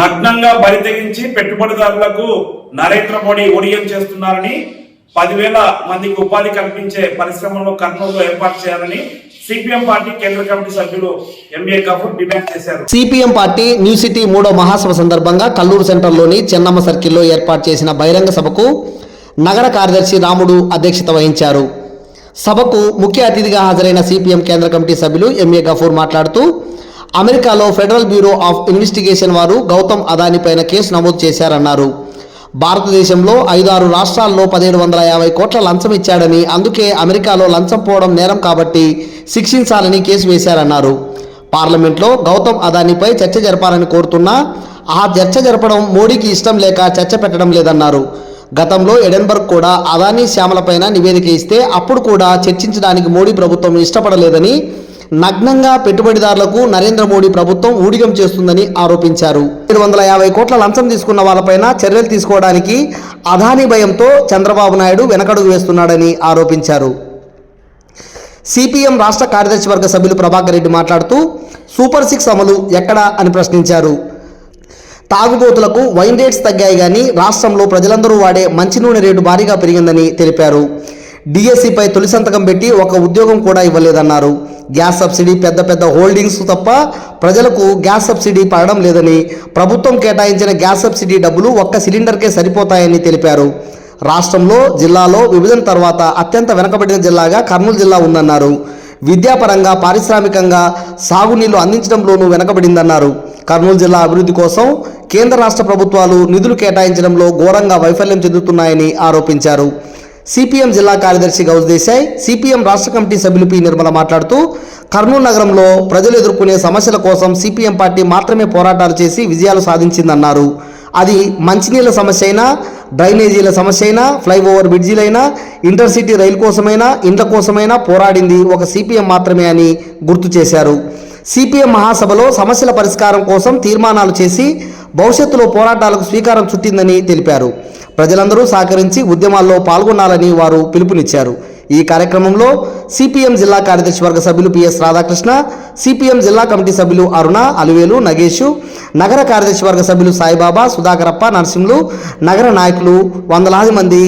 నగ్నంగా బరి తెగించి పెట్టుబడిదారులకు నరేంద్ర మోడీ ఊడియం చేస్తున్నారని 10,000 మందికి ఉపాధి కల్పించే పరిశ్రమలను కర్నూలులో ఏర్పాటు చేయాలని సిపిఎం పార్టీ కేంద్ర కమిటీ సభ్యులు ఎంఏ గఫూర్ డిమాండ్ చేశారు. సిపిఎం పార్టీ న్యూ సిటీ 3వ మహాసభ సందర్భంగా కల్లూరు సెంటర్లోని చెన్నమ్మ సర్కిల్లో ఏర్పాటు చేసిన బహిరంగ సభకు నగర కార్యదర్శి రాముడు అధ్యక్షత వహించారు. సభకు ముఖ్య అతిథిగా హాజరైన సిపిఎం కేంద్ర కమిటీ సభ్యులు ఎంఏ గఫూర్ మాట్లాడుతూ, అమెరికాలో ఫెడరల్ బ్యూరో ఆఫ్ ఇన్వెస్టిగేషన్ వారు గౌతమ్ అదానీ పైన కేసు నమోదు చేశారన్నారు. భారతదేశంలో 5-6 రాష్ట్రాల్లో 1750 కోట్ల లంచం ఇచ్చాడని, అందుకే అమెరికాలో లంచం పోవడం నేరం కాబట్టి శిక్షించాలని కేసు వేశారన్నారు. పార్లమెంట్లో గౌతమ్ అదానీపై చర్చ జరపాలని కోరుతున్నా ఆ చర్చ జరపడం మోడీకి ఇష్టం లేక చర్చ పెట్టడం లేదన్నారు. గతంలో ఎడెన్బర్గ్ కూడా అదానీ శ్యామలపైన నివేదిక ఇస్తే అప్పుడు కూడా చర్చించడానికి మోడీ ప్రభుత్వం ఇష్టపడలేదని, నగ్నంగా పెట్టుబడిదారులకు నరేంద్ర మోడీ ప్రభుత్వం ఊడిగం చేస్తుందని ఆరోపించారు. 750 కోట్ల లంచం తీసుకున్న వాళ్ళపైన చర్యలు తీసుకోవడానికి అదానీ భయంతో చంద్రబాబు నాయుడు వెనకడుగు వేస్తున్నాడని ఆరోపించారు. సిపిఎం రాష్ట్ర కార్యదర్శి వర్గ సభ్యులు ప్రభాకర్ రెడ్డి మాట్లాడుతూ, సూపర్ 6 అమలు ఎక్కడా అని ప్రశ్నించారు. తాగుబోతులకు వైన్ రేట్స్ తగ్గాయి కానీ రాష్ట్రంలో ప్రజలందరూ వాడే మంచినూనె రేటు భారీగా పెరిగిందని తెలిపారు. డిఎస్సిపై తొలి సంతకం పెట్టి ఒక ఉద్యోగం కూడా ఇవ్వలేదన్నారు. గ్యాస్ సబ్సిడీ పెద్ద హోల్డింగ్స్ తప్ప ప్రజలకు గ్యాస్ సబ్సిడీ పడడం లేదని, ప్రభుత్వం కేటాయించిన గ్యాస్ సబ్సిడీ డబ్బులు ఒక్క సిలిండర్కే సరిపోతాయని తెలిపారు. రాష్ట్రంలో జిల్లాలో విభజన తర్వాత అత్యంత వెనుకబడిన జిల్లాగా కర్నూలు జిల్లా ఉందన్నారు. విద్యాపరంగా, పారిశ్రామికంగా, సాగునీళ్లు అందించడంలోనూ వెనుకబడిందన్నారు. కర్నూలు జిల్లా అభివృద్ధి కోసం కేంద్ర రాష్ట్ర ప్రభుత్వాలు నిధులు కేటాయించడంలో ఘోరంగా వైఫల్యం చెందుతున్నాయని ఆరోపించారు. సిపిఎం జిల్లా కార్యదర్శి గౌస్ దేశాయ్, సిపిఎం రాష్ట్ర కమిటీ సభ్యులు పి నిర్మల మాట్లాడుతూ, కర్నూలు నగరంలో ప్రజలు ఎదుర్కొనే సమస్యల కోసం సిపిఎం పార్టీ మాత్రమే పోరాటాలు చేసి విజయాలు సాధించిందన్నారు. అది మంచినీళ్ళ సమస్య అయినా, డ్రైనేజీల సమస్య అయినా, ఫ్లైఓవర్ బ్రిడ్జీలైనా, ఇంటర్సిటీ రైలు కోసమైనా, ఇండ్ల కోసమైనా పోరాడింది ఒక సిపిఎం మాత్రమే అని గుర్తు చేశారు. సిపిఎం మహాసభలో సమస్యల పరిష్కారం కోసం తీర్మానాలు చేసి భవిష్యత్తులో పోరాటాలకు శ్రీకారం చుట్టిందని తెలిపారు. ప్రజలందరూ సహకరించి ఉద్యమాల్లో పాల్గొనాలని వారు పిలుపునిచ్చారు. ఈ కార్యక్రమంలో సిపిఎం జిల్లా కార్యదర్శి వర్గ సభ్యులు పిఎస్ రాధాకృష్ణ, సిపిఎం జిల్లా కమిటీ సభ్యులు అరుణ, అలివేలు, నగేషు, నగర కార్యదర్శి వర్గ సభ్యులు సాయిబాబా, సుధాకరప్ప, నరసింహులు, నగర నాయకులు, వందలాది మంది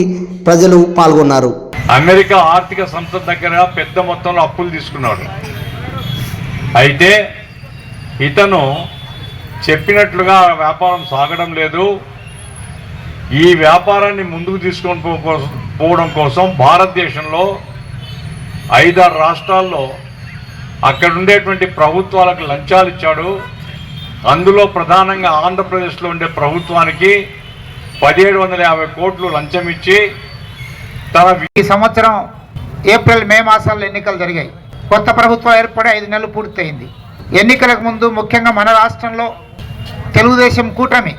ప్రజలు పాల్గొన్నారు. అమెరికా ఆర్థిక సంస్థ దగ్గర పెద్ద మొత్తంలో అప్పులు తీసుకున్నాడు. అయితే ఇతను చెప్పినట్లుగా వ్యాపారం సాగడం లేదు. ఈ వ్యాపారాన్ని ముందుకు తీసుకొని పోవడం కోసం భారతదేశంలో 5-6 రాష్ట్రాల్లో అక్కడ ఉండేటువంటి ప్రభుత్వాలకు లంచాలు ఇచ్చాడు. అందులో ప్రధానంగా ఆంధ్రప్రదేశ్లో ఉండే ప్రభుత్వానికి 1750 కోట్లు లంచం ఇచ్చి ఈ సంవత్సరం ఏప్రిల్ మే మాసాల్లో ఎన్నికలు జరిగాయి. కొత్త ప్రభుత్వం ఏర్పడి 5 నెలలు పూర్తయింది. ఎన్నికలకు ముందు ముఖ్యంగా మన రాష్ట్రంలో తెలుగుదేశం కూటమి,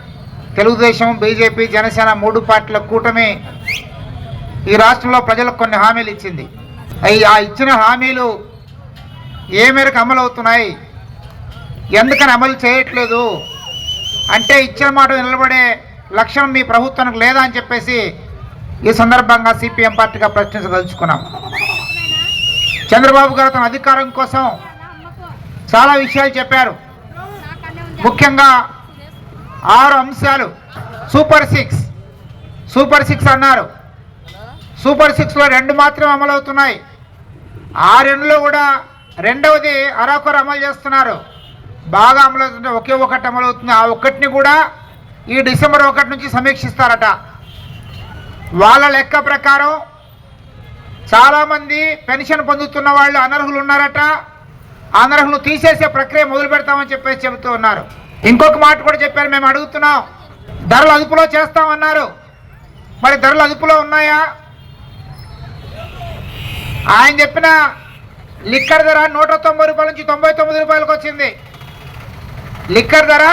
తెలుగుదేశం, బీజేపీ, జనసేన 3 పార్టీల కూటమి ఈ రాష్ట్రంలో ప్రజలకు కొన్ని హామీలు ఇచ్చింది. ఆ ఇచ్చిన హామీలు ఏ మేరకు అమలు అవుతున్నాయి, ఎందుకని అమలు చేయట్లేదు అంటే ఇచ్చిన మాట నిలబడే లక్ష్యం మీ ప్రభుత్వానికి లేదా అని చెప్పేసి ఈ సందర్భంగా సిపిఎం పార్టీగా ప్రశ్నించదలుచుకున్నాం. చంద్రబాబు గారు తన అధికారం కోసం చాలా విషయాలు చెప్పారు. ముఖ్యంగా 6 అంశాలు సూపర్ 6 అన్నారు. సూపర్ 6లో 2 మాత్రమే అమలు అవుతున్నాయి. ఆ 2లో కూడా రెండవది అరాకొర అమలు చేస్తున్నారు. బాగా అమలు అవుతుంటే ఒకే ఒకటి అమలు అవుతుంది. ఆ ఒక్కటిని కూడా ఈ డిసెంబర్ 1 నుంచి సమీక్షిస్తారట. వాళ్ళ లెక్క ప్రకారం చాలామంది పెన్షన్ పొందుతున్న వాళ్ళు అనర్హులు ఉన్నారట. అనర్హులు తీసేసే ప్రక్రియ మొదలు పెడతామని చెప్పేసి చెబుతూ ఉన్నారు. ఇంకొక మాట కూడా చెప్పారు, మేము అడుగుతున్నాం, ధరలు అదుపులో చేస్తామన్నారు. మరి ధరలు అదుపులో ఉన్నాయా? ఆయన చెప్పిన లిక్కర్ ధర 190 రూపాయల నుంచి 99 రూపాయలకు వచ్చింది. లిక్కర్ ధర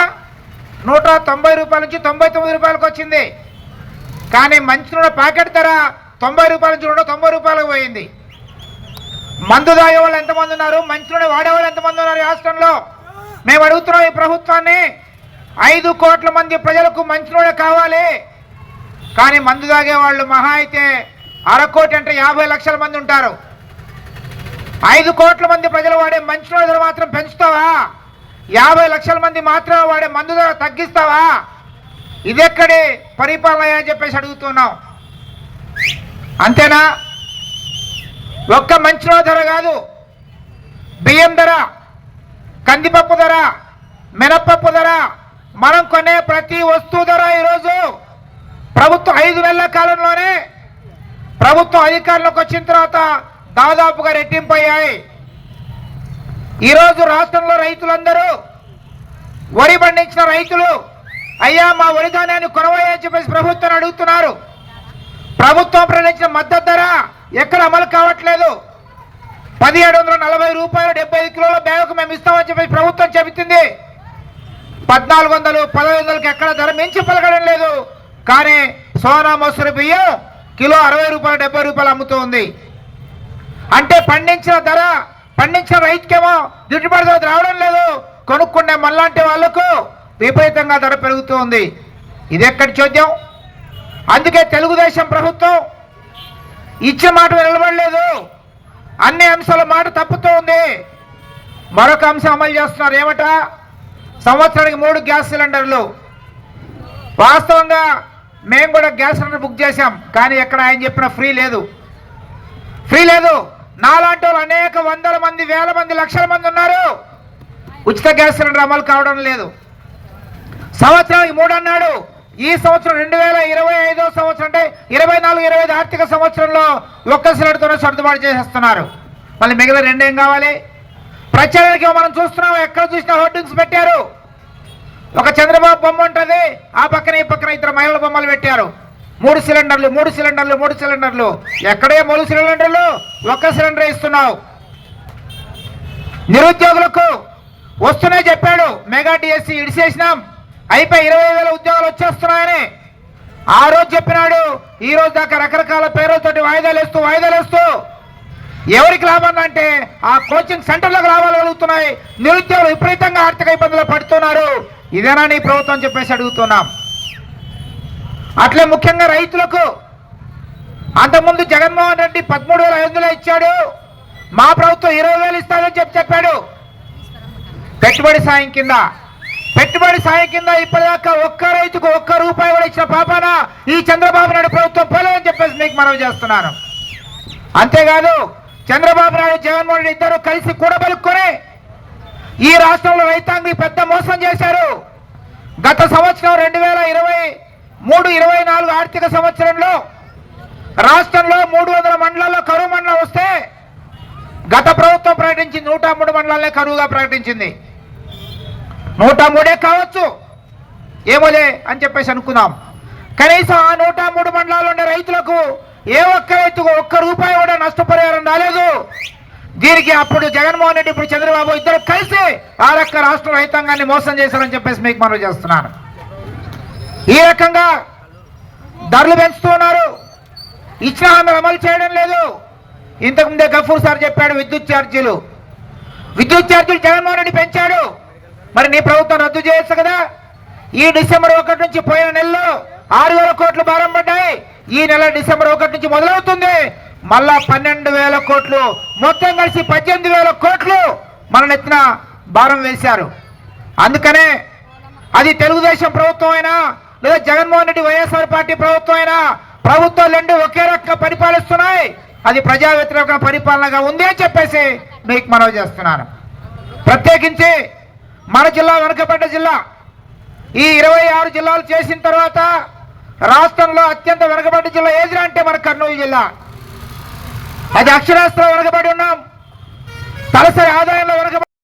190 రూపాయల నుంచి 99 రూపాయలకు వచ్చింది. కానీ మంచినూనె ప్యాకెట్ ధర 90 రూపాయల నుంచి 190 రూపాయలకు పోయింది. మందు తాగే వాళ్ళు ఎంతమంది ఉన్నారు, మంచినూనె వాడేవాళ్ళు ఎంతమంది ఉన్నారు ఈ రాష్ట్రంలో? మేము అడుగుతున్నాం ఈ ప్రభుత్వాన్ని, 5 కోట్ల మంది ప్రజలకు మంచినూనె కావాలి. కానీ మందు తాగే వాళ్ళు మహా అయితే 1/2 కోటి అంటే 50 లక్షల మంది ఉంటారు. 5 కోట్ల మంది ప్రజలు వాడే మంచినీళ్ళ ధర మాత్రం పెంచుతావా? 50 లక్షల మంది మాత్రమే వాడే మందు ధర తగ్గిస్తావా? ఇదెక్కడి పరిపాలన అని చెప్పేసి అడుగుతున్నాం. అంతేనా? ఒక్క మంచినీళ్ళ ధర కాదు, బియ్యం ధర, కందిపప్పు ధర, మినప్పప్పు ధర, మనం కొనే ప్రతి వస్తువు ధర ఈరోజు ప్రభుత్వం 5 నెలల కాలంలోనే ప్రభుత్వం అధికారంలోకి వచ్చిన తర్వాత దాదాపుగా రెట్టింపయ్యాయి. ఈరోజు రాష్ట్రంలో రైతులందరూ, వరి పండించిన రైతులు, అయ్యా మా వరి ధాన్యాన్ని కొనవయ్యా అని చెప్పేసి ప్రభుత్వాన్ని అడుగుతున్నారు. ప్రభుత్వం ప్రకటించిన మద్దతు ధర ఎక్కడ అమలు కావట్లేదు. 1740 రూపాయలు 75 కిలోల బ్యాగుకు మేము ఇస్తామని చెప్పేసి ప్రభుత్వం చెబుతుంది. 1400, 1500కి ఎక్కడ ధర మించి పలకడం లేదు. కానీ సోనా మసూరి బియ్యం కిలో 60 రూపాయలు 70 రూపాయలు అమ్ముతూ ఉంది. అంటే పండించిన రైతుకేమో గిట్టుబాటు ధర రావడం లేదు, కొనుక్కునే మనలాంటి వాళ్లకు విపరీతంగా ధర పెరుగుతూ ఉంది. ఇది ఎక్కడి చోద్యం? అందుకే తెలుగుదేశం ప్రభుత్వం ఇచ్చిన మాట నిలబడలేదు, అన్ని అంశాల మాట తప్పుతూ ఉంది. మరొక అంశం అమలు చేస్తున్నారు. ఏమట? సంవత్సరానికి 3 గ్యాస్ సిలిండర్లు. వాస్తవంగా మేము కూడా గ్యాస్ సిలిండర్ బుక్ చేశాం, కానీ ఎక్కడ ఆయన చెప్పిన ఫ్రీ లేదు. నాలాంటి వాళ్ళు అనేక వందల మంది, వేల మంది, లక్షల మంది ఉన్నారు. ఉచిత గ్యాస్ సిలిండర్ అమలు కావడం లేదు. సంవత్సరానికి 3 అన్నాడు. ఈ సంవత్సరం 2025 సంవత్సరం అంటే 24-25 ఆర్థిక సంవత్సరంలో ఒక్క సిలిండర్తోనే సర్దుబాటు చేసేస్తున్నారు. మళ్ళీ మిగిలిన 2 ఏం కావాలి? ప్రచారానికి మనం చూస్తున్నాం, ఎక్కడ చూసినా హోర్డింగ్స్ పెట్టారు. ఒక చంద్రబాబు బొమ్మ ఉంటుంది, ఆ పక్కన ఈ పక్కన 2 మహిళల బొమ్మలు పెట్టారు. 3 సిలిండర్లు. ఎక్కడే 3 సిలిండర్లు? ఒక్క సిలిండర్ ఇస్తున్నావు. నిరుద్యోగులకు వస్తూనే చెప్పాడు, మెగా డిఎస్సి ఇడిసేసినాం, అయిపోయి 20,000 ఉద్యోగాలు వచ్చేస్తున్నాయని ఆ రోజు చెప్పినాడు. ఈ రోజు దాకా రకరకాల పేరుతోటి వాయిదాలు వేస్తూ ఎవరికి లాభం అంటే ఆ కోచింగ్ సెంటర్లకు లాభాలు కలుగుతున్నాయి. నిరుద్యోగులు విపరీతంగా ఆర్థిక ఇబ్బందులు పడుతున్నారు. ఇదేనా నీ ప్రభుత్వం చెప్పేసి అడుగుతున్నాం. అట్లే ముఖ్యంగా రైతులకు అంతకుముందు జగన్మోహన్ రెడ్డి 13,500 ఇచ్చాడు, మా ప్రభుత్వం 20,000 ఇస్తానని చెప్పాడు. పెట్టుబడి సాయం కింద ఇప్పటిదాకా ఒక్క రైతుకు 1 రూపాయి కూడా ఇచ్చిన పాపాన ఈ చంద్రబాబు నాయుడు ప్రభుత్వం పోలేదని చెప్పేసి మీకు మనవి చేస్తున్నాను. అంతేకాదు చంద్రబాబు నాయుడు, జగన్మోహన్ రెడ్డి ఇద్దరు కలిసి కూడబలుక్కొని ఈ రాష్ట్రంలో రైతాంగం పెద్ద మోసం చేశారు. గత సంవత్సరం 2023-24 ఆర్థిక సంవత్సరంలో రాష్ట్రంలో 300 మండలాల్లో కరువు మండలం వస్తే గత ప్రభుత్వం ప్రకటించింది 103 మండలాలనే కరువుగా ప్రకటించింది. 103 కావచ్చు, ఏమోలే అని చెప్పేసి అనుకుందాం. కనీసం ఆ 103 మండలాల్లో ఉండే రైతులకు ఏ ఒక్క రైతుకు 1 రూపాయి కూడా నష్టపరిహారం రాలేదు. దీనికి అప్పుడు జగన్మోహన్ రెడ్డి, ఇప్పుడు చంద్రబాబు ఇద్దరు కలిసి ఆ రకంగా రాష్ట్ర రైతాంగాన్ని మోసం చేశారని చెప్పేసి మీకు మనవి చేస్తున్నాను. ఈ రకంగా ధరలు పెంచుతూ ఉన్నారు, ఇచ్చిన హామీలు అమలు చేయడం లేదు. ఇంతకుముందే గఫూర్ సార్ చెప్పాడు, విద్యుత్ ఛార్జీలు జగన్మోహన్ రెడ్డి పెంచాడు. మరి నీ ప్రభుత్వం రద్దు చేయొచ్చు కదా. ఈ డిసెంబర్ 1 నుంచి పోయిన నెలలో 6,000 కోట్లు భారం పడ్డాయి. ఈ నెల డిసెంబర్ 1 నుంచి మొదలవుతుంది, మళ్ళా 12,000 కోట్లు, మొత్తం కలిసి 18,000 కోట్లు మన నెత్తిన భారం వేశారు. అందుకనే అది తెలుగుదేశం ప్రభుత్వం అయినా లేదా జగన్మోహన్ రెడ్డి వైఎస్ఆర్ పార్టీ ప్రభుత్వం అయినా, ప్రభుత్వాలు 2 ఒకే రకంగా పరిపాలిస్తున్నాయి. అది ప్రజా వ్యతిరేక పరిపాలనగా ఉంది అని చెప్పేసి మీకు మనవి చేస్తున్నాను. ప్రత్యేకించి మన జిల్లా వెనుకబడ్డ జిల్లా. ఈ 26 జిల్లాలు చేసిన తర్వాత రాష్ట్రంలో అత్యంత వెనుకబడ్డ జిల్లా ఏది అంటే మన కర్నూలు జిల్లా. అది అక్షరాస్త్రం వెనుకబడి ఉన్నాం, తలసరి ఆదాయంలో వెనుకబడి